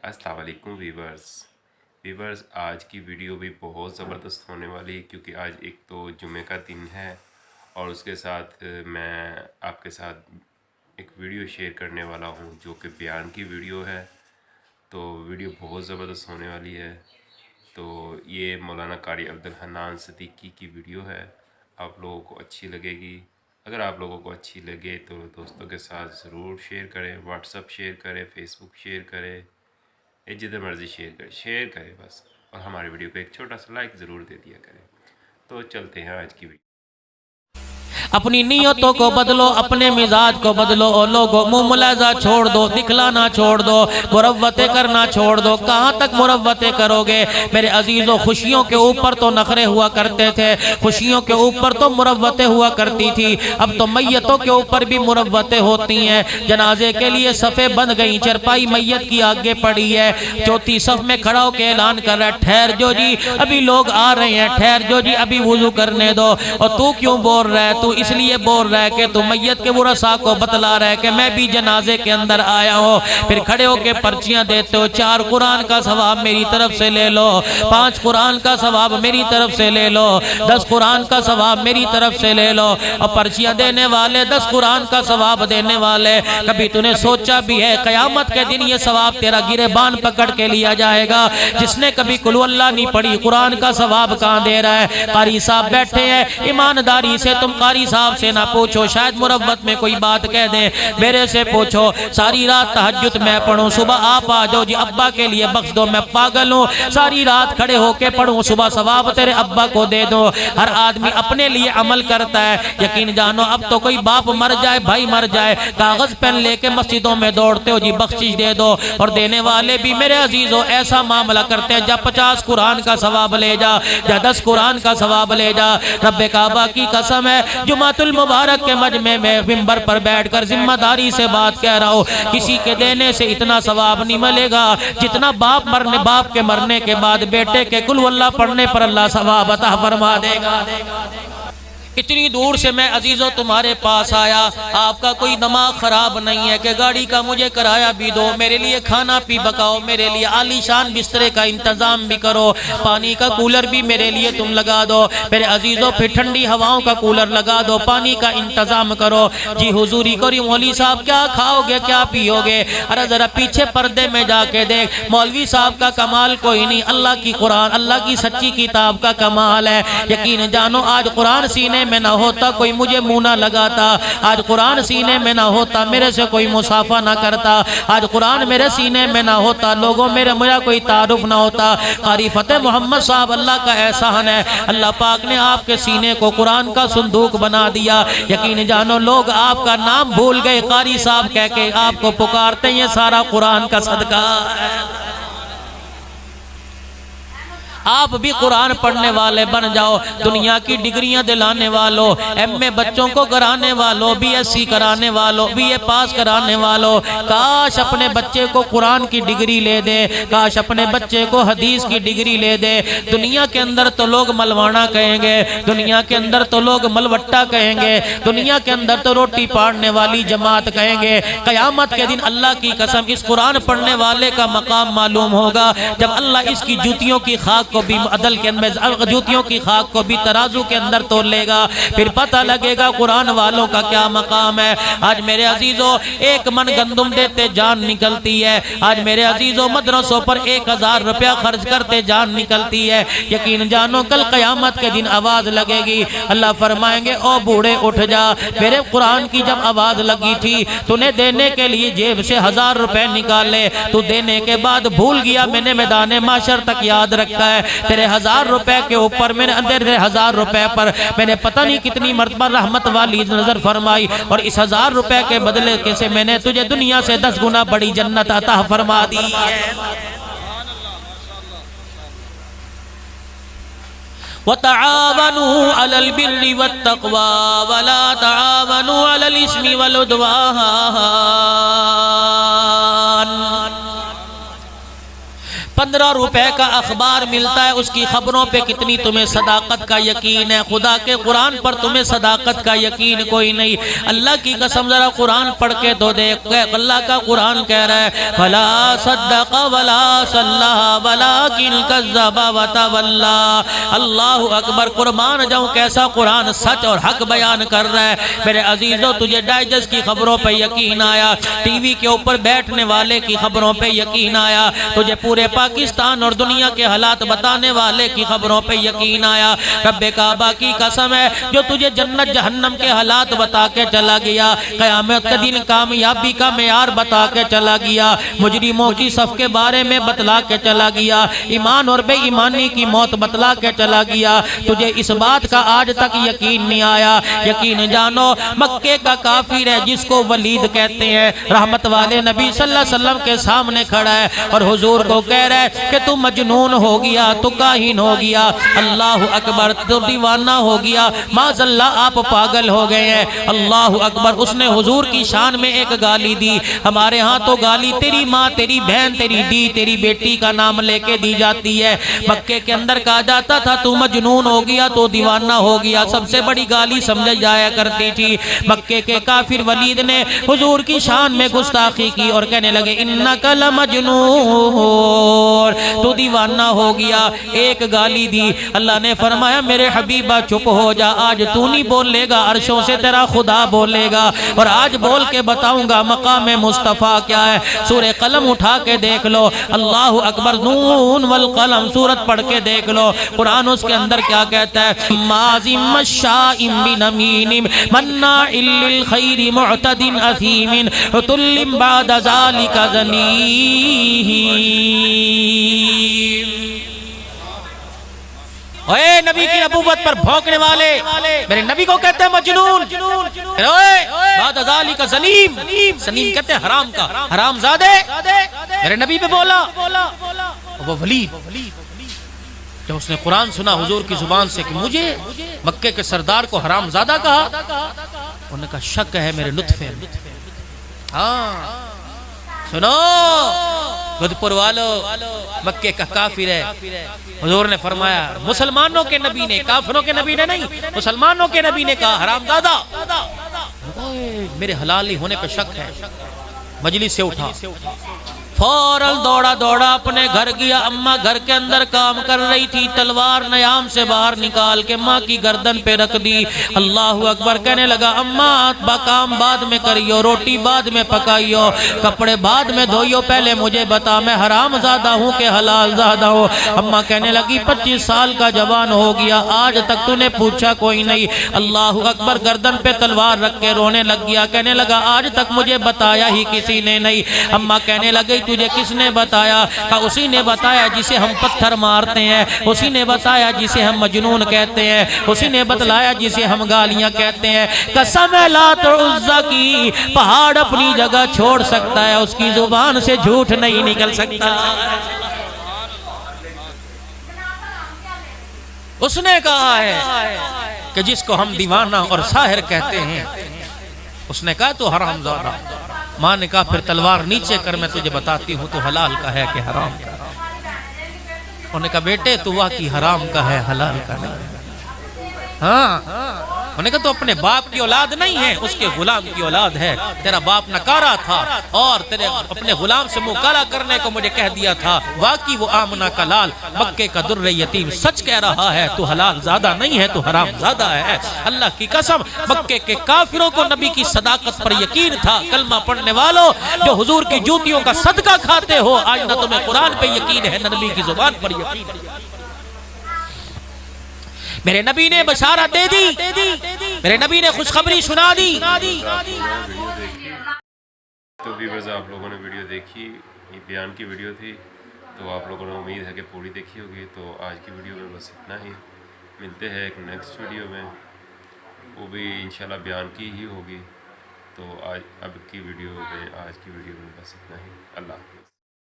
अस्सलाम वालेकुम वीवर्स आज की वीडियो भी बहुत ज़बरदस्त होने वाली है क्योंकि आज एक तो जुमे का दिन है और उसके साथ मैं आपके साथ एक वीडियो शेयर करने वाला हूं जो कि बयान की वीडियो है। तो वीडियो बहुत ज़बरदस्त होने वाली है। तो ये मौलाना कारी अब्दुल हन्नान सिद्दीकी की वीडियो है, आप लोगों को अच्छी लगेगी। अगर आप लोगों को अच्छी लगे तो दोस्तों के साथ ज़रूर शेयर करें, व्हाट्सअप शेयर करें, फेसबुक शेयर करें, जिधर मर्ज़ी शेयर करें बस। और हमारे वीडियो को एक छोटा सा लाइक ज़रूर दे दिया करें। तो चलते हैं आज की वीडियो। अपनी नीयतों को बदलो, अपने मिजाज को बदलो और लोगों मुँह मुलाजा छोड़ दो, दिखलाना छोड़ दो, मुरव्वतें करना छोड़ दो। कहाँ तक मुरव्वतें करोगे मेरे अजीज़ों? खुशियों के ऊपर तो नखरे हुआ करते थे, खुशियों के ऊपर तो मुरव्वतें हुआ करती थी, अब तो मैयतों के ऊपर भी मुरव्वतें होती हैं। जनाजे के लिए सफ़े बन गई, चरपाई मैयत की आगे पड़ी है, चौथी सफ में खड़ा होकर ऐलान कर रहा है ठहर जो जी अभी लोग आ रहे हैं, ठहर जो जी अभी वुजू करने दो। और तू क्यों बोल रहा है? तू इसलिए बोल रहा है कि तू मैयत के वरसा को बतला रहा है कि मैं भी जनाजे के अंदर आया हूँ। फिर खड़े होके पर्चियां देते हो, 4 कुरान का सवाब मेरी तरफ से ले लो, 5 कुरान का सवाब मेरी तरफ से ले लो, 10 कुरान का सवाब मेरी तरफ से ले लो। और पर्चियां देने वाले, 10 कुरान का सवाब देने वाले, कभी तूने सोचा भी है कयामत के दिन ये सवाब तेरा गिरेबान पकड़ के लिया जाएगा? जिसने कभी कुल अल्लाह नहीं पढ़ी, कुरान का सवाब कहाँ दे रहा है? कारी साहब बैठे हैं, ईमानदारी से तुम कारी साहब से ना पूछो, शायद मुरव्वत में कोई बात कह दे, मेरे से पूछो। सारी रात तहज्जुद मैं पढ़ूं, सुबह आप आ जाओ जी अब्बा के लिए बख्श दो, मैं पागल हूँ। सारी रात खड़े होके पढ़ूं, सुबह सवाब तेरे अब्बा को दे दो। हर आदमी अपने लिए अमल करता है। यकीन जानो अब तो कोई बाप मर जाए, भाई मर जाए, कागज पेन लेके मस्जिदों में दौड़ते हो जी बख्शिश दे दो। और देने वाले भी मेरे अजीजों ऐसा मामला करते हैं, जब 50 कुरान का सवाब ले जा, या 10 कुरान का सवाब ले जा। रब्बे काबा की कसम है, जुमातुल मुबारक के मजमे में मिंबर पर बैठकर जिम्मेदारी से बात कह रहा हूँ, किसी के देने से इतना सवाब नहीं मिलेगा जितना बाप के मरने के बाद बेटे के कुल अल्लाह पढ़ने पर अल्लाह सवाब अता फरमा देगा। इतनी दूर से मैं अजीज़ों तुम्हारे पास आया, आपका कोई दिमाग ख़राब नहीं है कि गाड़ी का मुझे किराया भी दो, मेरे लिए खाना पी पकाओ, मेरे लिए आलीशान बिस्तरे का इंतज़ाम भी करो, पानी का कूलर भी मेरे लिए तुम लगा दो। मेरे अजीज़ों फिर ठंडी हवाओं का कूलर लगा दो, पानी का इंतज़ाम करो। जी हुजूरी करी मौलवी साहब क्या खाओगे क्या पियोगे? अरे ज़रा पीछे पर्दे में जाके देख, मौलवी साहब का कमाल कोई नहीं, अल्लाह की कुरान, अल्लाह की सच्ची किताब का कमाल है। यकीन जानो आज कुरान सीने में ना होता कोई मुझे मुंह ना लगाता, आज कुरान सीने में ना होता मेरे से कोई मुसाफा ना करता, आज कुरान मेरे सीने में ना होता लोगों मेरा कोई तारुफ ना होता। कारी फतेह मोहम्मद साहब अल्लाह का एहसान है, अल्लाह पाक ने आपके सीने को कुरान का संदूक बना दिया। यकीन जानो लोग आपका नाम भूल गए, कारी साहब कह के आपको पुकारते हैं, ये सारा कुरान का सदका है। आप भी कुरान पढ़ने वाले बन जाओ, दुनिया की डिग्रियां दिलाने वालों, एमए बच्चों को कराने वालों, बीएससी कराने वालों, बीए पास कराने वालों, काश अपने बच्चे को कुरान की डिग्री ले दे, काश अपने बच्चे को हदीस की डिग्री ले दे। दुनिया के अंदर तो लोग मलवाना कहेंगे, दुनिया के अंदर तो लोग मलवट्टा कहेंगे, दुनिया के अंदर तो रोटी पाड़ने वाली जमात कहेंगे। कयामत के दिन अल्लाह की कसम इस कुरान पढ़ने वाले का मकाम मालूम होगा, जब अल्लाह इसकी जूतियों की खाक को भी अदल के अंदर, जूतियों की खाक को भी तराजू के अंदर तोल लेगा, फिर पता लगेगा कुरान वालों का क्या मकाम है। आज मेरे अजीजों एक मन गंदुम देते जान निकलती है, आज मेरे अजीजों मदरसों पर 1000 रुपया खर्च करते जान निकलती है। यकीन जानो कल कयामत के दिन आवाज लगेगी, अल्लाह फरमाएंगे ओ बूढ़े उठ जा, मेरे कुरान की जब आवाज लगी थी तूने देने के लिए जेब से 1000 रुपए निकाले, तू देने के बाद भूल गया मैंने मैदान माशर तक याद रखा है, तेरे 1000 रुपए के ऊपर मैंने तेरे 1000 रुपए पर मैंने पता नहीं कितनी मर्तबा रहमत वाली नजर फरमाई, और इस 1000 रुपए के बदले कैसे मैंने तुझे दुनिया से 10 गुना बड़ी जन्नत अता फरमा दी है। वतआवनु अलल बिर्रि वत्तक़वा वला तआवनु अलल इस्मि वल उद्वान। 15 روپے کا اخبار ملتا ہے، اس کی خبروں پہ کتنی تمہیں صداقت کا یقین ہے؟ خدا کے قرآن پر تمہیں صداقت کا یقین کوئی نہیں۔ اللہ کی قسم ذرا قرآن پڑھ کے تو دیکھ، اللہ کا قرآن کہہ رہا ہے فلا صدق ولا صلی ولکن کذب وتولی۔ اللہ اکبر، قربان جاؤں کیسا قرآن سچ اور حق بیان کر رہا ہے۔ میرے عزیزو، تجھے ڈائجسٹ کی خبروں پہ یقین آیا، ٹی وی کے اوپر بیٹھنے والے کی خبروں پہ یقین آیا، تجھے پورے پاکستان اور دنیا کے حالات بتانے والے کی خبروں پہ یقین آیا۔ رب کعبہ کی قسم ہے جو تجھے جنت جہنم کے حالات بتا کے چلا گیا، قیامت کے دن کامیابی کا معیار بتا کے چلا گیا، مجرموں کی صف کے بارے میں بتلا کے چلا گیا، ایمان اور بے ایمانی کی موت بتلا کے چلا گیا، تجھے اس بات کا آج تک یقین نہیں آیا۔ یقین جانو، مکے کا کافر ہے جس کو ولید کہتے ہیں، رحمت والے نبی صلی اللہ علیہ وسلم کے سامنے کھڑا ہے اور حضور کو کہہ رہا ہے کہ تو مجنون ہو گیا، تو کاہن ہو گیا، اللہ اکبر، تو دیوانہ ہو گیا، معاذ اللہ آپ پاگل ہو گئے ہیں، اللہ اکبر۔ اس نے حضور کی شان میں ایک گالی دی، ہمارے ہاں تو گالی تیری ماں، تیری بہن، تیری دی، تیری بیٹی کا نام لے کے دی جاتی ہے۔ مکے کے اندر کہا جاتا تھا تو مجنون ہو گیا، تو دیوانہ ہو گیا، سب سے بڑی گالی سمجھ جایا کرتی تھی۔ مکے کے کافر ولید نے حضور کی شان میں گستاخی کی اور کہنے لگے انک لمجنون، تو دیوانہ ہو گیا، ایک گالی دی۔ اللہ نے فرمایا میرے حبیبہ چپ ہو جا، آج تو نہیں بولے گا، عرشوں سے تیرا خدا بولے گا، اور آج بول کے بتاؤں گا مقام مصطفیٰ کیا ہے۔ سورہ قلم اٹھا کے دیکھ لو، اللہ اکبر، نون والقلم سورت پڑھ کے دیکھ لو، قرآن اس کے اندر کیا کہتا ہے ماضی مشاء بنمیم مناع للخیر معتد اثیم عتل بعد ذلک زنیم۔ اے نبی کی نبوت پر بھونکنے والے، میرے نبی کو کہتے ہیں مجنون، بعد ذالک زنیم، زنیم کہتے ہیں حرام کا، حرام زادے، میرے نبی پہ بولا۔ وہ ولید جب اس نے قرآن سنا حضور کی زبان سے کہ مجھے مکے کے سردار کو حرام زادہ کہا، انہوں نے کہا شک ہے میرے نطفے میں۔ ہاں سنو گدپور والو، مکے کا کافر ہے، حضور نے فرمایا مسلمانوں کے نبی نے، کافروں کے نبی نے نہیں، مسلمانوں کے نبی نے کہا حرام زادہ، میرے حلالی ہونے پہ شک ہے۔ مجلس سے اٹھا، فوراً دوڑا دوڑا اپنے گھر گیا، اماں گھر کے اندر کام کر رہی تھی، تلوار نیام سے باہر نکال کے ماں کی گردن پہ رکھ دی، اللہ اکبر، کہنے لگا اماں کام بعد میں کریو، روٹی بعد میں پکائیو، کپڑے بعد میں دھوئیو، پہلے مجھے بتا میں حرام زادہ ہوں کہ حلال زادہ ہوں۔ اماں کہنے لگی 25 سال کا جوان ہو گیا، آج تک تو نے پوچھا کوئی نہیں، اللہ اکبر، گردن پہ تلوار رکھ کے رونے لگ گیا، کہنے لگا آج تک مجھے بتایا ہی کسی نے نہیں۔ اماں کہنے لگی تجھے کس نے بتایا؟ کہا اسی نے بتایا جسے ہم پتھر مارتے ہیں، اسی نے بتایا جسے ہم مجنون کہتے ہیں، اسی نے بتلایا جسے ہم گالیاں کہتے ہیں۔ قسم لات عزا کی، پہاڑ اپنی جگہ چھوڑ سکتا ہے، اس کی زبان سے جھوٹ نہیں نکل سکتا۔ اس نے کہا ہے کہ جس کو ہم دیوانہ اور ساحر کہتے ہیں، اس نے کہا تو حرام زادہ۔ ماں نے کہا پھر تلوار نیچے کر، میں تجھے بتاتی ہوں تو حلال کا ہے کہ حرام کا۔ انہوں نے کہا بیٹے تو واقعی حرام کا ہے، حلال کا نہیں۔ ہاں انہوں نے کہا تو اپنے باپ کی اولاد نہیں ہے، اس کے غلام کی اولاد ہے، تیرا باپ نکارا تھا اور تیرے اپنے غلام سے منہ کالا کرنے کو مجھے کہہ دیا تھا، واقعی وہ آمنہ کا لال، مکے کا در یتیم سچ کہہ رہا ہے، تو حلال زادہ نہیں ہے، تو حرام زادہ ہے۔ اللہ کی قسم، مکے کے کافروں کو نبی کی صداقت پر یقین تھا۔ کلمہ پڑھنے والوں جو حضور کی جوتیوں کا صدقہ کھاتے ہو، آج نہ تمہیں قرآن پہ یقین ہے، نہ نبی کی زبان پر یقین ہے۔ میرے نبی نے بشارت دے دی، میرے نبی نے خوشخبری سنا دی۔ تو ویورز آپ لوگوں نے ویڈیو دیکھی، یہ بیان کی ویڈیو تھی، تو آپ لوگوں نے امید ہے کہ پوری دیکھی ہوگی۔ تو آج کی ویڈیو میں بس اتنا ہی، ملتے ہیں ایک نیکسٹ ویڈیو میں، وہ بھی انشاءاللہ بیان کی ہی ہوگی۔ تو اب کی ویڈیو میں بس اتنا ہی، اللہ حافظ۔